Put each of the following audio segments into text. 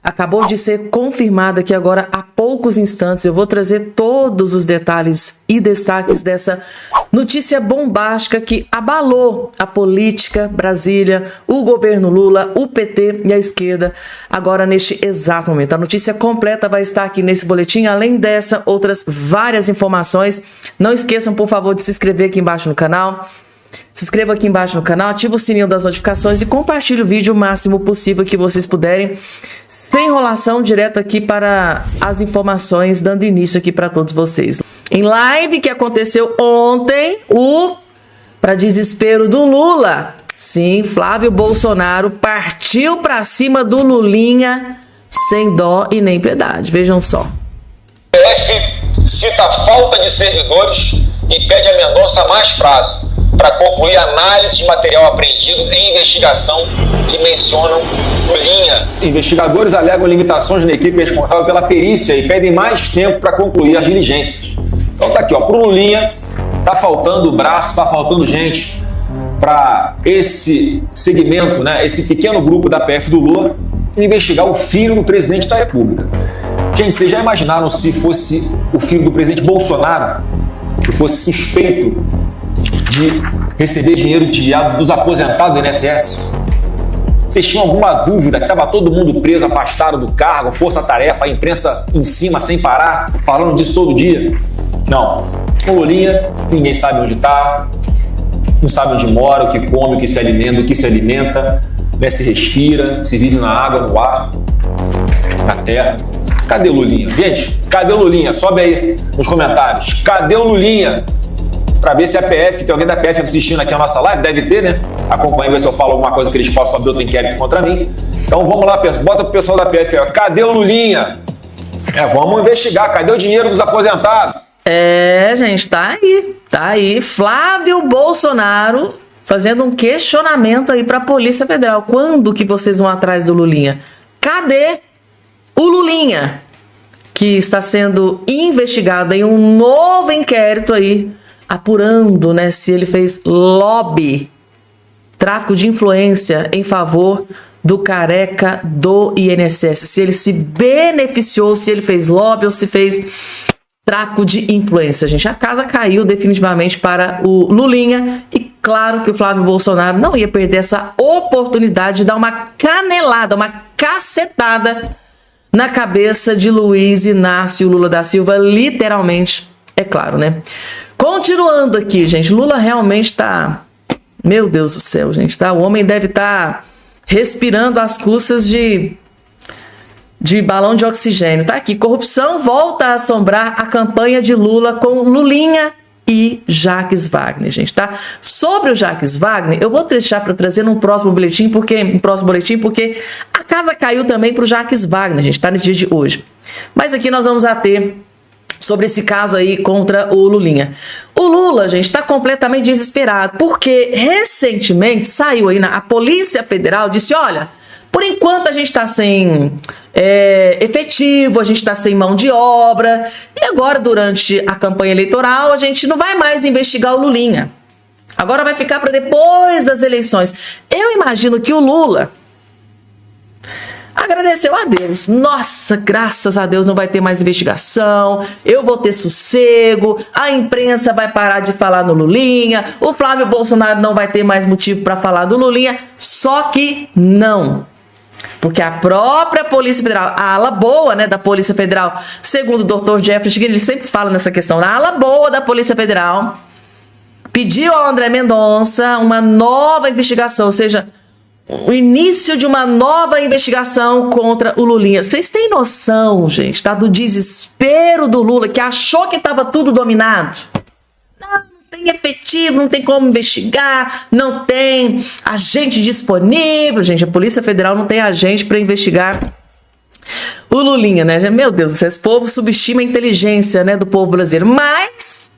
acabou de ser confirmada aqui agora há poucos instantes. Eu vou trazer todos os detalhes e destaques dessa notícia bombástica que abalou a política Brasília, o governo Lula, o PT e a esquerda agora neste exato momento. A notícia completa vai estar aqui nesse boletim, além dessa, outras várias informações. Não esqueçam, por favor, de se inscrever aqui embaixo no canal. Se inscreva aqui embaixo no canal, ativa o sininho das notificações e compartilhe o vídeo o máximo possível que vocês puderem. Sem enrolação, direto aqui para as informações, dando início aqui para todos vocês. Em live que aconteceu ontem, para desespero do Lula, sim, Flávio Bolsonaro partiu para cima do Lulinha sem dó e nem piedade. Vejam só. O PF cita a falta de servidores e pede a Mendonça mais prazo para concluir a análise de material apreendido em investigação que mencionam Lulinha. Investigadores alegam limitações na equipe responsável pela perícia e pedem mais tempo para concluir as diligências. Então tá aqui, ó, pro Lulinha tá faltando braço, tá faltando gente para esse segmento, né, esse pequeno grupo da PF do Lula investigar o filho do presidente da República. Gente, vocês já imaginaram se fosse o filho do presidente Bolsonaro que fosse suspeito de receber dinheiro desviado dos aposentados do INSS? Vocês tinham alguma dúvida que estava todo mundo preso, afastado do cargo, força-tarefa, a imprensa em cima sem parar, falando disso todo dia? Não. O Lulinha, ninguém sabe onde está, não sabe onde mora, o que come, o que se alimenta, né, se respira, se vive na água, no ar, na terra. Cadê o Lulinha? Gente, cadê o Lulinha? Sobe aí nos comentários. Cadê o Lulinha? Para ver se a PF, tem alguém da PF assistindo aqui a nossa live, deve ter, né? Acompanha, ver se eu falo alguma coisa que eles possam abrir outro inquérito contra mim. Então vamos lá, bota pro pessoal da PF, ó. Cadê o Lulinha? Vamos investigar, cadê o dinheiro dos aposentados? Gente, tá aí. Flávio Bolsonaro fazendo um questionamento aí pra Polícia Federal. Quando que vocês vão atrás do Lulinha? Cadê o Lulinha? Que está sendo investigado em um novo inquérito aí, apurando, né, se ele fez lobby, tráfico de influência em favor do careca do INSS. Se ele se beneficiou, se ele fez lobby ou se fez tráfico de influência, gente. A casa caiu definitivamente para o Lulinha e claro que o Flávio Bolsonaro não ia perder essa oportunidade de dar uma canelada, uma cacetada na cabeça de Luiz Inácio Lula da Silva, literalmente, é claro, né? Continuando aqui, gente, Lula realmente tá... Meu Deus do céu, gente, tá? O homem deve estar respirando às custas de balão de oxigênio. Tá aqui, corrupção volta a assombrar a campanha de Lula com Lulinha e Jacques Wagner, gente, tá? Sobre o Jacques Wagner, eu vou deixar para trazer num próximo boletim, porque a casa caiu também pro Jacques Wagner, gente, tá? Nesse dia de hoje. Mas aqui nós vamos ter sobre esse caso aí contra o Lulinha. O Lula, gente, está completamente desesperado, porque recentemente saiu aí, a Polícia Federal disse, olha, por enquanto a gente está sem efetivo, a gente está sem mão de obra, e agora durante a campanha eleitoral a gente não vai mais investigar o Lulinha. Agora vai ficar para depois das eleições. Eu imagino que o Lula agradeceu a Deus. Nossa, graças a Deus não vai ter mais investigação, eu vou ter sossego, a imprensa vai parar de falar no Lulinha, o Flávio Bolsonaro não vai ter mais motivo para falar do Lulinha, só que não. Porque a própria Polícia Federal, a ala boa, né, da Polícia Federal, segundo o Dr. Jeffrey, ele sempre fala nessa questão, a ala boa da Polícia Federal pediu ao André Mendonça uma nova investigação, ou seja, o início de uma nova investigação contra o Lulinha. Vocês têm noção, gente, tá? Do desespero do Lula, que achou que estava tudo dominado? Não tem efetivo, não tem como investigar, não tem agente disponível. Gente, a Polícia Federal não tem agente para investigar o Lulinha, né? Meu Deus, esse povo subestima a inteligência, né, do povo brasileiro. Mas,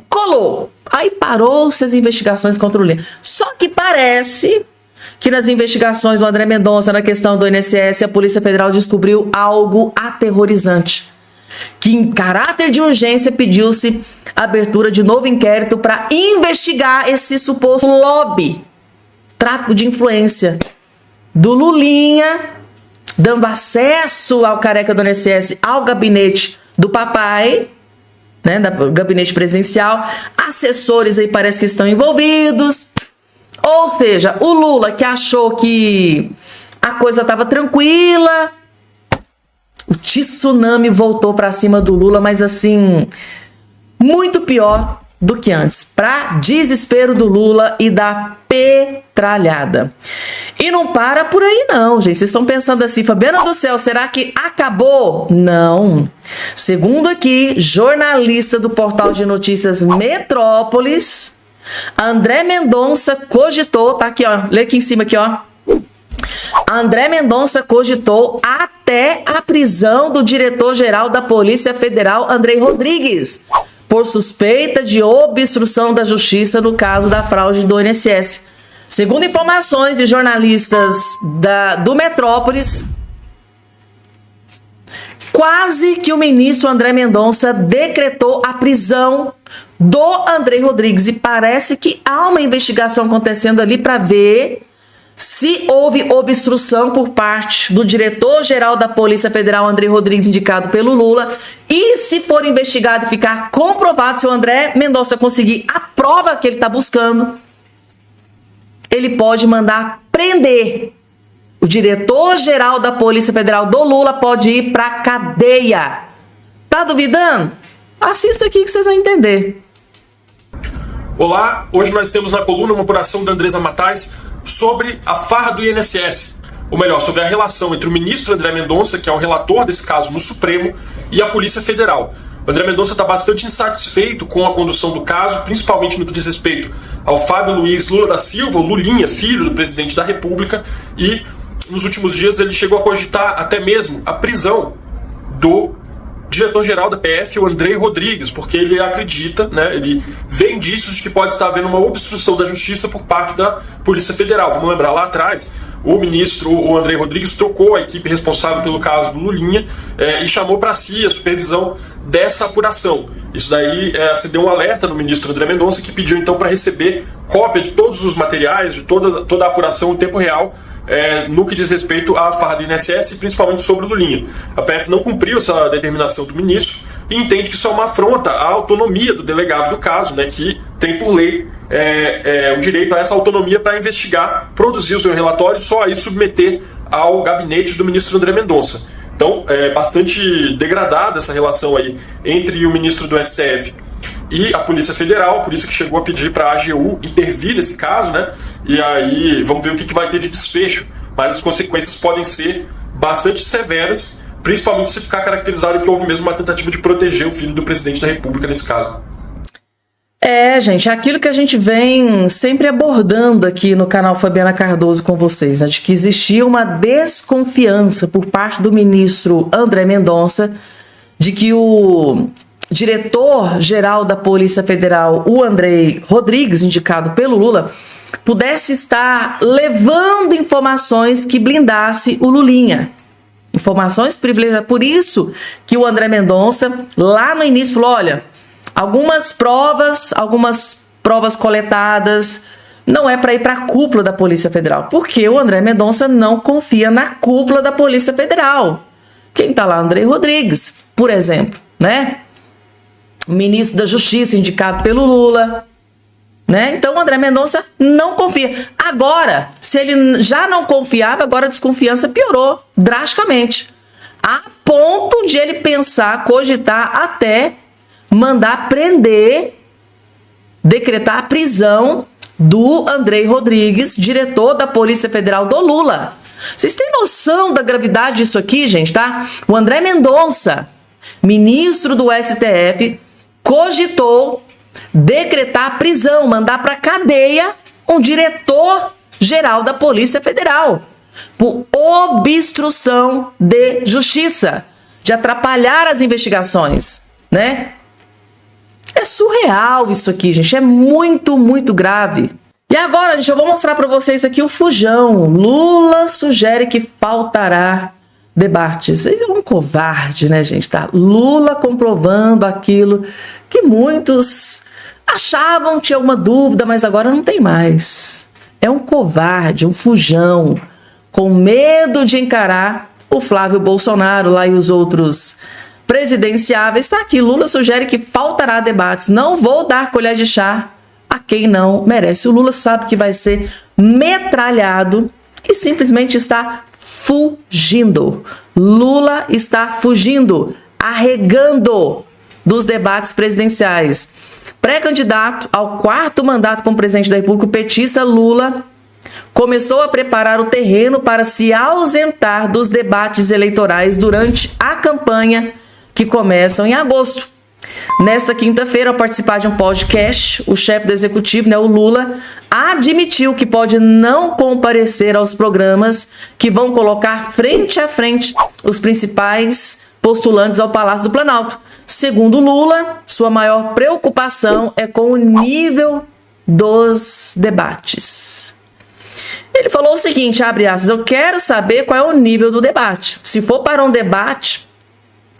colou. Aí parou-se as investigações contra o Lulinha. Só que parece que nas investigações do André Mendonça na questão do INSS, a Polícia Federal descobriu algo aterrorizante. Que em caráter de urgência pediu-se a abertura de novo inquérito para investigar esse suposto lobby, tráfico de influência do Lulinha dando acesso ao careca do INSS ao gabinete do papai, né, do gabinete presidencial. Assessores aí parece que estão envolvidos. Ou seja, o Lula que achou que a coisa estava tranquila, o tsunami voltou para cima do Lula, mas assim, muito pior do que antes, para desespero do Lula e da petralhada. E não para por aí não, gente. Vocês estão pensando assim, Fabiana do céu, será que acabou? Não. Segundo aqui, jornalista do portal de notícias Metrópolis, André Mendonça cogitou, tá aqui ó, lê aqui em cima aqui ó. André Mendonça cogitou até a prisão do diretor-geral da Polícia Federal, Andrei Rodrigues, por suspeita de obstrução da justiça no caso da fraude do INSS. Segundo informações de jornalistas do Metrópolis, quase que o ministro André Mendonça decretou a prisão do Andrei Rodrigues. E parece que há uma investigação acontecendo ali para ver se houve obstrução por parte do diretor-geral da Polícia Federal, Andrei Rodrigues, indicado pelo Lula. E se for investigado e ficar comprovado, se o André Mendonça conseguir a prova que ele está buscando, ele pode mandar prender. O diretor-geral da Polícia Federal do Lula pode ir para cadeia. Tá duvidando? Assista aqui que vocês vão entender. Olá, hoje nós temos na coluna uma apuração da Andresa Matais sobre a farra do INSS, ou melhor, sobre a relação entre o ministro André Mendonça, que é o relator desse caso no Supremo, e a Polícia Federal. O André Mendonça está bastante insatisfeito com a condução do caso, principalmente no que diz respeito ao Fábio Luiz Lula da Silva, o Lulinha, filho do presidente da República, e nos últimos dias ele chegou a cogitar até mesmo a prisão do diretor-geral da PF, o Andrei Rodrigues, porque ele acredita, né, ele vê indícios de que pode estar havendo uma obstrução da justiça por parte da Polícia Federal. Vamos lembrar lá atrás, o ministro, o Andrei Rodrigues, trocou a equipe responsável pelo caso do Lulinha e chamou para si a supervisão dessa apuração. Isso daí acendeu um alerta no ministro André Mendonça, que pediu então para receber cópia de todos os materiais, de toda a apuração em tempo real, no que diz respeito à farra do INSS e principalmente sobre o Lulinha. A PF não cumpriu essa determinação do ministro e entende que isso é uma afronta à autonomia do delegado do caso, né, que tem por lei o direito a essa autonomia para investigar, produzir o seu relatório e só aí submeter ao gabinete do ministro André Mendonça. Então é bastante degradada essa relação aí entre o ministro do STF e a Polícia Federal, por isso que chegou a pedir para a AGU intervir nesse caso, né? E aí vamos ver o que vai ter de desfecho, mas as consequências podem ser bastante severas, principalmente se ficar caracterizado que houve mesmo uma tentativa de proteger o filho do presidente da República nesse caso. Gente, aquilo que a gente vem sempre abordando aqui no canal Fabiana Cardoso com vocês, né, de que existia uma desconfiança por parte do ministro André Mendonça de que o diretor-geral da Polícia Federal, o Andrei Rodrigues, indicado pelo Lula, pudesse estar levando informações que blindasse o Lulinha. Informações privilegiadas. Por isso que o André Mendonça, lá no início, falou, olha, algumas provas coletadas não é para ir para a cúpula da Polícia Federal, porque o André Mendonça não confia na cúpula da Polícia Federal. Quem está lá? Andrei Rodrigues, por exemplo, né? O ministro da Justiça, indicado pelo Lula, né? Então o André Mendonça não confia. Agora, se ele já não confiava, agora a desconfiança piorou drasticamente, a ponto de ele pensar, cogitar até mandar prender, decretar a prisão do Andrei Rodrigues, diretor da Polícia Federal do Lula. Vocês têm noção da gravidade disso aqui, gente, tá? O André Mendonça, ministro do STF, cogitou decretar a prisão, mandar para cadeia um diretor-geral da Polícia Federal por obstrução de justiça, de atrapalhar as investigações, né? É surreal isso aqui, gente. É muito, muito grave. E agora, gente, eu vou mostrar para vocês aqui o fujão. Lula sugere que faltará debates. Ele é um covarde, né, gente? Tá? Lula comprovando aquilo que muitos achavam, tinha uma dúvida, mas agora não tem mais. É um covarde, um fujão, com medo de encarar o Flávio Bolsonaro lá e os outros presidenciáveis. Está aqui, Lula sugere que faltará debates. Não vou dar colher de chá a quem não merece. O Lula sabe que vai ser metralhado e simplesmente está fugindo. Lula está fugindo, arregando dos debates presidenciais. Pré-candidato ao 4º mandato como presidente da República, o petista Lula começou a preparar o terreno para se ausentar dos debates eleitorais durante a campanha que começam em agosto. Nesta quinta-feira, ao participar de um podcast, o chefe do executivo, o Lula, admitiu que pode não comparecer aos programas que vão colocar frente a frente os principais postulantes ao Palácio do Planalto. Segundo Lula, sua maior preocupação é com o nível dos debates. Ele falou o seguinte, abre aspas, eu quero saber qual é o nível do debate. Se for para um debate,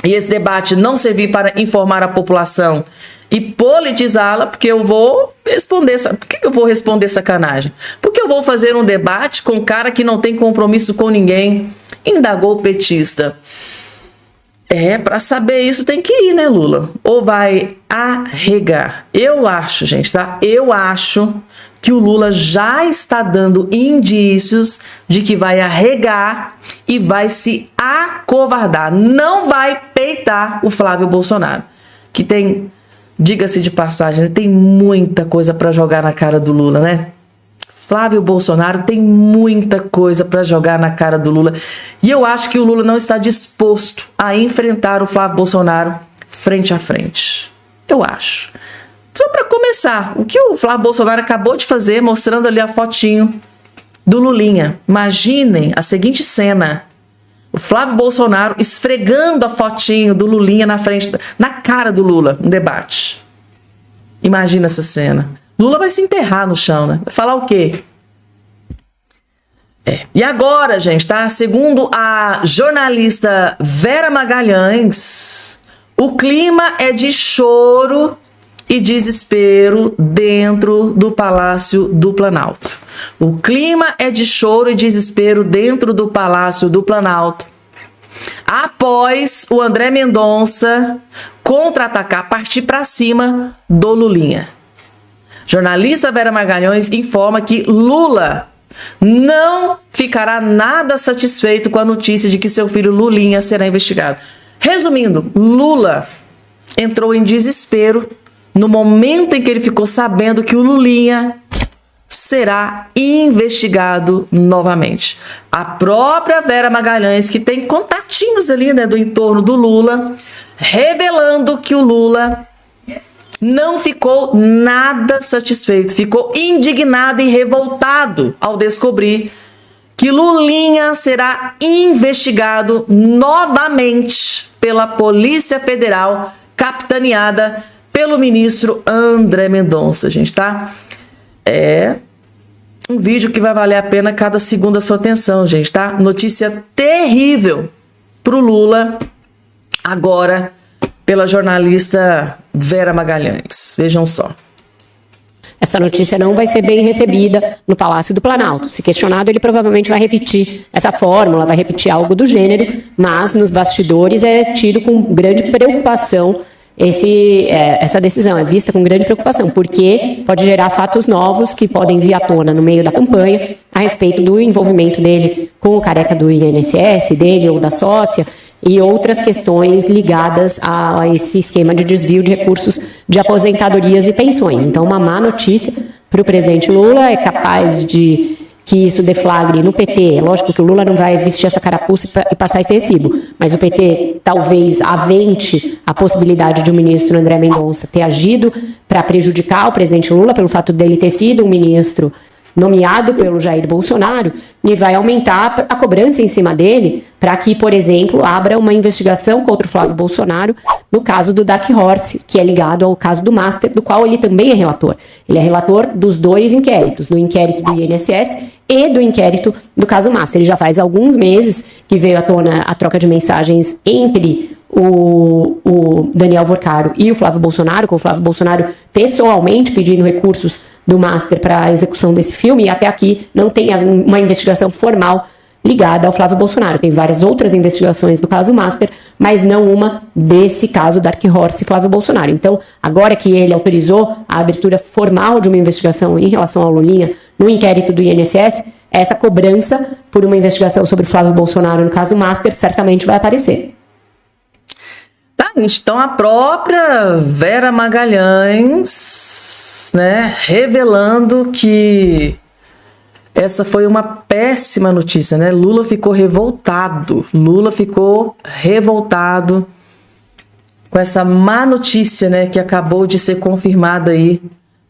e esse debate não servir para informar a população e politizá-la, porque eu vou responder, por que eu vou responder sacanagem? Porque eu vou fazer um debate com um cara que não tem compromisso com ninguém, indagou o petista. Para saber isso tem que ir, né, Lula? Ou vai arregar? Eu acho, gente, tá? Eu acho que o Lula já está dando indícios de que vai arregar e vai se acovardar. Não vai peitar o Flávio Bolsonaro, que tem, diga-se de passagem, tem muita coisa para jogar na cara do Lula, né? Flávio Bolsonaro tem muita coisa para jogar na cara do Lula. E eu acho que o Lula não está disposto a enfrentar o Flávio Bolsonaro frente a frente. Eu acho. Só para começar, o que o Flávio Bolsonaro acabou de fazer, mostrando ali a fotinho do Lulinha. Imaginem a seguinte cena. O Flávio Bolsonaro esfregando a fotinho do Lulinha na frente, na cara do Lula, no debate. Imagina essa cena. Lula vai se enterrar no chão, né? Vai falar o quê? E agora, gente, tá? Segundo a jornalista Vera Magalhães, o clima é de choro e desespero dentro do Palácio do Planalto. O clima é de choro e desespero dentro do Palácio do Planalto. Após o André Mendonça contra-atacar, partir para cima do Lulinha. Jornalista Vera Magalhães informa que Lula não ficará nada satisfeito com a notícia de que seu filho Lulinha será investigado. Resumindo, Lula entrou em desespero no momento em que ele ficou sabendo que o Lulinha será investigado novamente. A própria Vera Magalhães, que tem contatinhos ali, né, do entorno do Lula, revelando que o Lula não ficou nada satisfeito, ficou indignado e revoltado ao descobrir que Lulinha será investigado novamente pela Polícia Federal, capitaneada pelo ministro André Mendonça, gente, tá? É um vídeo que vai valer a pena cada segundo da sua atenção, gente, tá? Notícia terrível pro Lula, agora pela jornalista Vera Magalhães. Vejam só. Essa notícia não vai ser bem recebida no Palácio do Planalto. Se questionado, ele provavelmente vai repetir essa fórmula, vai repetir algo do gênero, mas nos bastidores é tido com grande preocupação essa decisão, é vista com grande preocupação, porque pode gerar fatos novos que podem vir à tona no meio da campanha a respeito do envolvimento dele com o careca do INSS, dele ou da sócia, e outras questões ligadas a esse esquema de desvio de recursos de aposentadorias e pensões. Então, uma má notícia para o presidente Lula, é capaz de que isso deflagre no PT. É lógico que o Lula não vai vestir essa carapuça e passar esse recibo, mas o PT talvez avente a possibilidade de o ministro André Mendonça ter agido para prejudicar o presidente Lula pelo fato dele ter sido um ministro nomeado pelo Jair Bolsonaro, e vai aumentar a cobrança em cima dele para que, por exemplo, abra uma investigação contra o Flávio Bolsonaro no caso do Dark Horse, que é ligado ao caso do Master, do qual ele também é relator. Ele é relator dos dois inquéritos, do inquérito do INSS e do inquérito do caso Master. Ele já faz alguns meses que veio à tona a troca de mensagens entre o Daniel Vorcaro e o Flávio Bolsonaro, com o Flávio Bolsonaro pessoalmente pedindo recursos do Master para a execução desse filme, e até aqui não tem uma investigação formal ligada ao Flávio Bolsonaro. Tem várias outras investigações do caso Master, mas não uma desse caso Dark Horse Flávio Bolsonaro. Então, agora que ele autorizou a abertura formal de uma investigação em relação ao Lulinha no inquérito do INSS, essa cobrança por uma investigação sobre Flávio Bolsonaro no caso Master certamente vai aparecer. Tá, então a própria Vera Magalhães, né, revelando que essa foi uma péssima notícia, né? Lula ficou revoltado com essa má notícia, né, que acabou de ser confirmada aí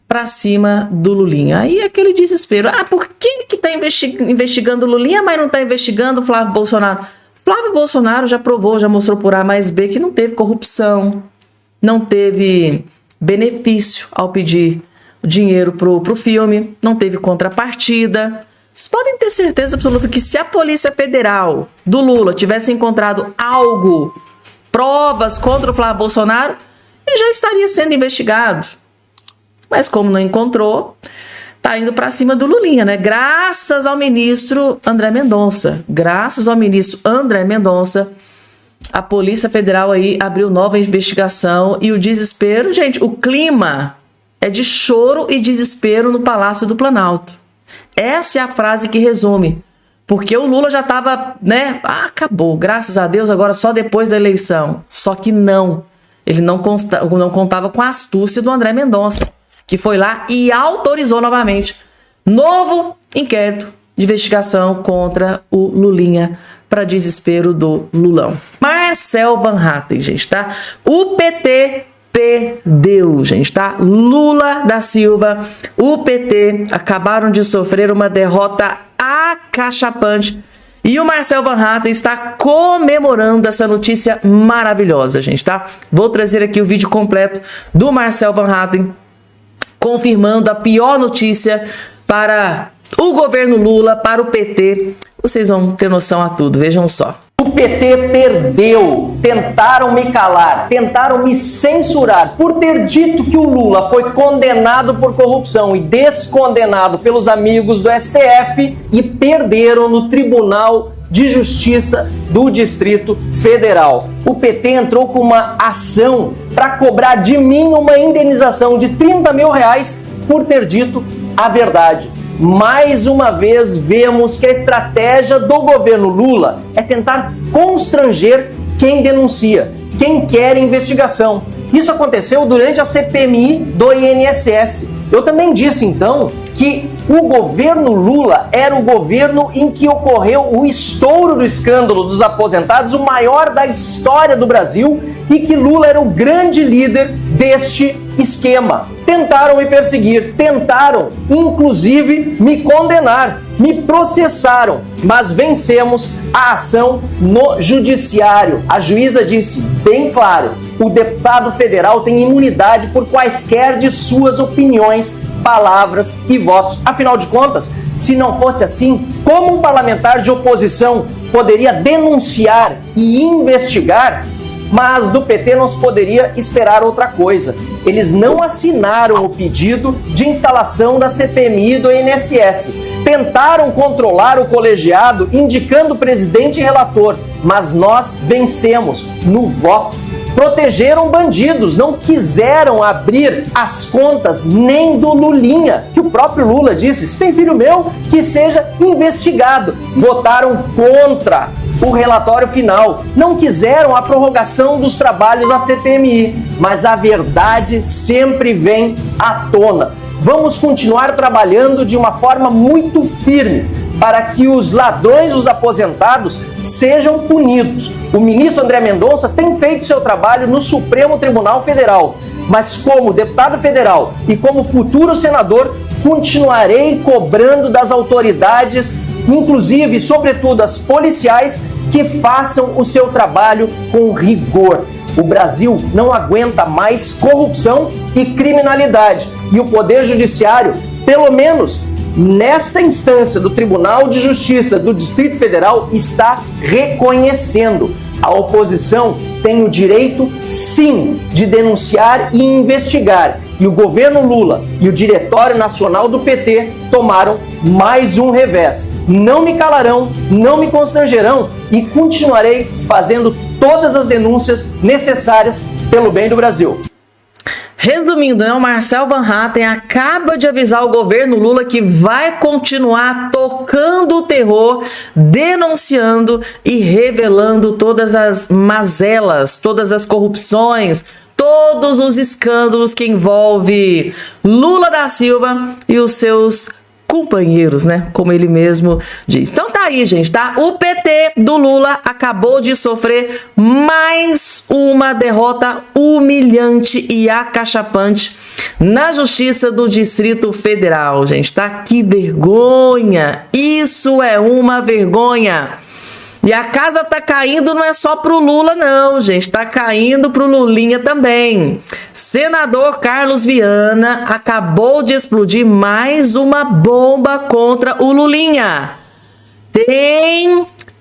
pra cima do Lulinha. Aí aquele desespero, por que tá investigando o Lulinha, mas não tá investigando o Flávio Bolsonaro? Flávio Bolsonaro já provou, já mostrou por A mais B que não teve corrupção, não teve benefício ao pedir dinheiro pro filme, não teve contrapartida. Vocês podem ter certeza absoluta que se a Polícia Federal do Lula tivesse encontrado algo, provas contra o Flávio Bolsonaro, ele já estaria sendo investigado. Mas como não encontrou, tá indo para cima do Lulinha, né? Graças ao ministro André Mendonça. A Polícia Federal aí abriu nova investigação e o desespero, gente, o clima é de choro e desespero no Palácio do Planalto. Essa é a frase que resume. Porque o Lula já estava, né? Acabou, graças a Deus, agora só depois da eleição. Só que não. Ele não contava com a astúcia do André Mendonça, que foi lá e autorizou novamente novo inquérito de investigação contra o Lulinha, para desespero do Lulão. Marcel Van Hatten, gente, tá? O PT perdeu, gente, tá? Lula da Silva, o PT acabaram de sofrer uma derrota acachapante e o Marcel Van Hatten está comemorando essa notícia maravilhosa, gente, tá? Vou trazer aqui o vídeo completo do Marcel Van Hatten confirmando a pior notícia para o governo Lula, para o PT. Vocês vão ter noção a tudo, vejam só. O PT perdeu, tentaram me calar, tentaram me censurar por ter dito que o Lula foi condenado por corrupção e descondenado pelos amigos do STF e perderam no Tribunal de Justiça do Distrito Federal. O PT entrou com uma ação para cobrar de mim uma indenização de R$30 mil por ter dito a verdade. Mais uma vez vemos que a estratégia do governo Lula é tentar constranger quem denuncia, quem quer investigação. Isso aconteceu durante a CPMI do INSS. Eu também disse então que o governo Lula era o governo em que ocorreu o estouro do escândalo dos aposentados, o maior da história do Brasil, e que Lula era o grande líder deste esquema. Tentaram me perseguir, tentaram inclusive me condenar, me processaram, mas vencemos a ação no judiciário. A juíza disse bem claro: o deputado federal tem imunidade por quaisquer de suas opiniões, palavras e votos. Afinal de contas, se não fosse assim, como um parlamentar de oposição poderia denunciar e investigar? Mas do PT não se poderia esperar outra coisa. Eles não assinaram o pedido de instalação da CPMI do INSS. Tentaram controlar o colegiado, indicando o presidente e relator, mas nós vencemos no voto. Protegeram bandidos, não quiseram abrir as contas nem do Lulinha, que o próprio Lula disse: se tem filho meu, que seja investigado. Votaram contra o relatório final, não quiseram a prorrogação dos trabalhos da CPMI, mas a verdade sempre vem à tona. Vamos continuar trabalhando de uma forma muito firme para que os ladrões dos aposentados sejam punidos. O ministro André Mendonça tem feito seu trabalho no Supremo Tribunal Federal, mas como deputado federal e como futuro senador, continuarei cobrando das autoridades, inclusive, sobretudo, as policiais, que façam o seu trabalho com rigor. O Brasil não aguenta mais corrupção e criminalidade. E o Poder Judiciário, pelo menos nesta instância do Tribunal de Justiça do Distrito Federal, está reconhecendo. A oposição tem o direito, sim, de denunciar e investigar. E o governo Lula e o Diretório Nacional do PT tomaram mais um revés. Não me calarão, não me constrangerão e continuarei fazendo todas as denúncias necessárias pelo bem do Brasil. Resumindo, o Marcel Van Hatten acaba de avisar o governo Lula que vai continuar tocando o terror, denunciando e revelando todas as mazelas, todas as corrupções, todos os escândalos que envolvem Lula da Silva e os seus companheiros, né? Como ele mesmo diz. Então tá aí, gente, tá? O PT do Lula acabou de sofrer mais uma derrota humilhante e acachapante na Justiça do Distrito Federal, gente, tá? Que vergonha! Isso é uma vergonha! E a casa tá caindo não é só pro Lula não, gente, tá caindo pro Lulinha também. Senador Carlos Viana acabou de explodir mais uma bomba contra o Lulinha.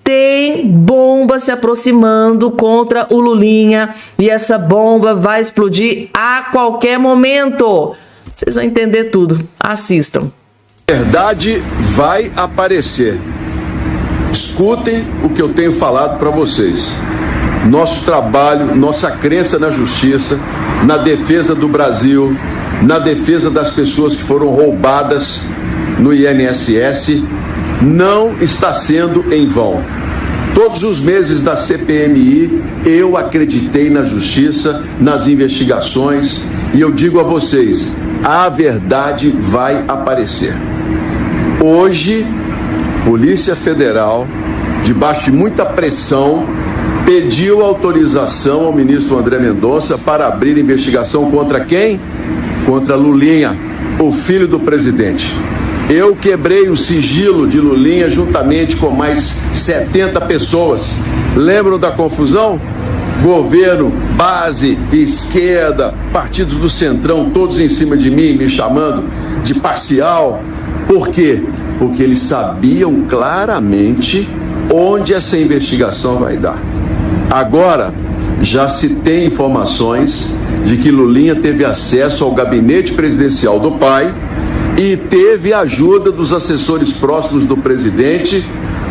Tem bomba se aproximando contra o Lulinha e essa bomba vai explodir a qualquer momento. Vocês vão entender tudo. Assistam. A verdade vai aparecer. Escutem o que eu tenho falado para vocês. Nosso trabalho, nossa crença na justiça, na defesa do Brasil, na defesa das pessoas que foram roubadas no INSS, não está sendo em vão. Todos os meses da CPMI, eu acreditei na justiça, nas investigações, e eu digo a vocês, a verdade vai aparecer. Hoje, Polícia Federal, debaixo de muita pressão, pediu autorização ao ministro André Mendonça para abrir investigação contra quem? Contra Lulinha, o filho do presidente. Eu quebrei o sigilo de Lulinha juntamente com mais 70 pessoas. Lembram da confusão? Governo, base, esquerda, partidos do Centrão, todos em cima de mim, me chamando de parcial. Por quê? Porque eles sabiam claramente onde essa investigação vai dar. Agora, já se tem informações de que Lulinha teve acesso ao gabinete presidencial do pai e teve a ajuda dos assessores próximos do presidente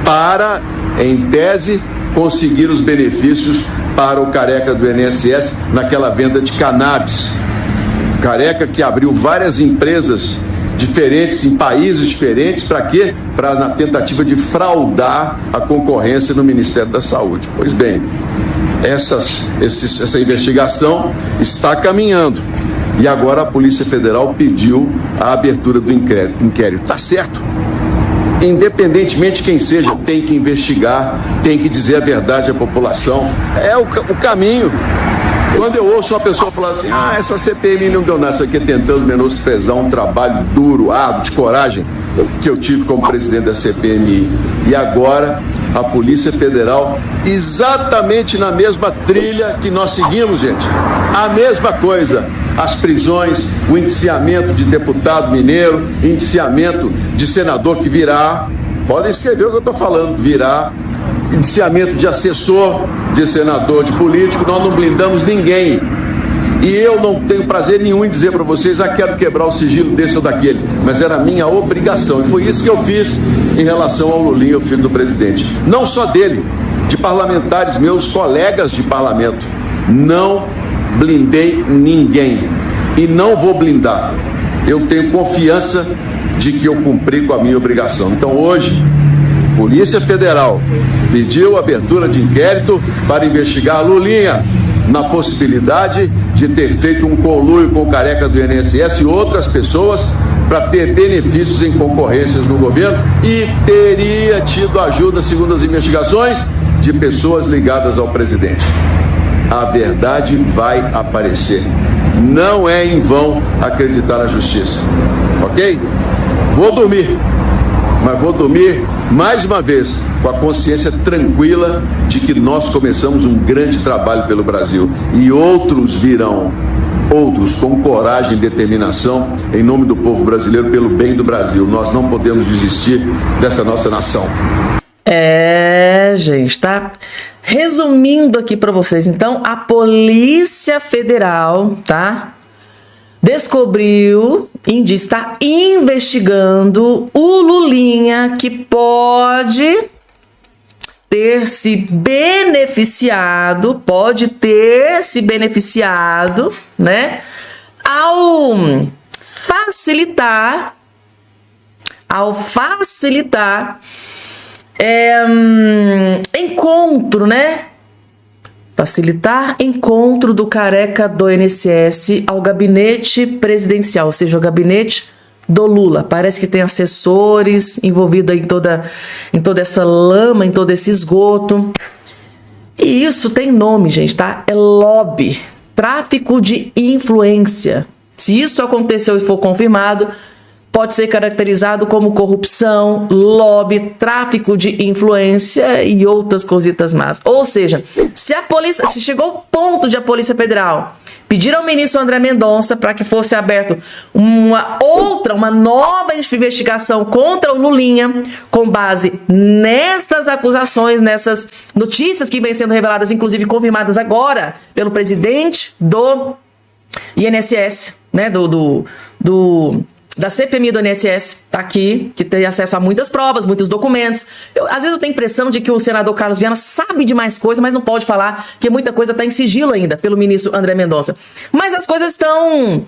para, em tese, conseguir os benefícios para o careca do INSS naquela venda de cannabis. Careca que abriu várias empresas diferentes, em países diferentes, para quê? Para na tentativa de fraudar a concorrência no Ministério da Saúde. Pois bem, essa investigação está caminhando e agora a Polícia Federal pediu a abertura do inquérito. Tá certo? Independentemente de quem seja, tem que investigar, tem que dizer a verdade à população. É o caminho. Quando eu ouço uma pessoa falar assim, essa CPMI não deu nada, isso aqui é tentando menosprezar um trabalho duro, árduo, de coragem que eu tive como presidente da CPMI. E agora a Polícia Federal, exatamente na mesma trilha que nós seguimos, gente. A mesma coisa, as prisões, o indiciamento de deputado mineiro, indiciamento de senador que virá, podem escrever o que eu estou falando, virá, indiciamento de assessor, de senador, de político, nós não blindamos ninguém. E eu não tenho prazer nenhum em dizer para vocês, quero quebrar o sigilo desse ou daquele, mas era minha obrigação, e foi isso que eu fiz em relação ao Lulinha, o filho do presidente. Não só dele, de parlamentares meus, colegas de parlamento. Não blindei ninguém, e não vou blindar. Eu tenho confiança de que eu cumpri com a minha obrigação. Então hoje, Polícia Federal pediu abertura de inquérito para investigar a Lulinha na possibilidade de ter feito um conluio com o careca do INSS e outras pessoas para ter benefícios em concorrências no governo e teria tido ajuda, segundo as investigações, de pessoas ligadas ao presidente. A verdade vai aparecer. Não é em vão acreditar na justiça. Ok? Vou dormir. Mas vou dormir mais uma vez com a consciência tranquila de que nós começamos um grande trabalho pelo Brasil e outros virão, outros com coragem e determinação em nome do povo brasileiro, pelo bem do Brasil. Nós não podemos desistir dessa nossa nação. gente, tá? Resumindo aqui para vocês, então, a Polícia Federal, tá? Descobriu, está investigando o Lulinha, que pode ter se beneficiado, né? Ao facilitar encontro, né? Facilitar encontro do careca do INSS ao gabinete presidencial, ou seja, o gabinete do Lula. Parece que tem assessores envolvidos em toda essa lama, em todo esse esgoto. E isso tem nome, gente, tá? É lobby, tráfico de influência. Se isso aconteceu e for confirmado, pode ser caracterizado como corrupção, lobby, tráfico de influência e outras cositas más. Ou seja, se chegou ao ponto de a Polícia Federal pedir ao ministro André Mendonça para que fosse aberto uma nova investigação contra o Lulinha, com base nestas acusações, nessas notícias que vêm sendo reveladas, inclusive confirmadas agora pelo presidente do INSS, né, da CPMI do INSS, tá aqui, que tem acesso a muitas provas, muitos documentos. Às vezes eu tenho a impressão de que o senador Carlos Viana sabe de mais coisa, mas não pode falar, que muita coisa está em sigilo ainda pelo ministro André Mendonça. Mas as coisas estão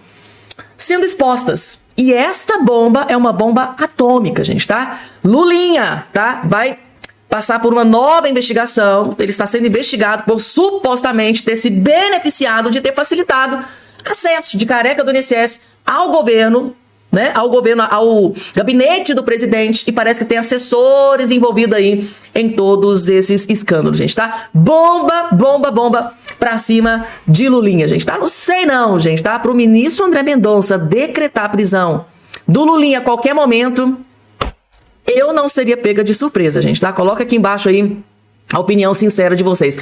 sendo expostas. E esta bomba é uma bomba atômica, gente, tá? Lulinha, tá? Vai passar por uma nova investigação. Ele está sendo investigado por supostamente ter se beneficiado de ter facilitado acesso de careca do INSS ao governo, né, ao gabinete do presidente, e parece que tem assessores envolvidos aí em todos esses escândalos, gente, tá? Bomba pra cima de Lulinha, gente, tá? Não sei não, gente, tá? Pro ministro André Mendonça decretar a prisão do Lulinha a qualquer momento, eu não seria pega de surpresa, gente, tá? Coloca aqui embaixo aí a opinião sincera de vocês.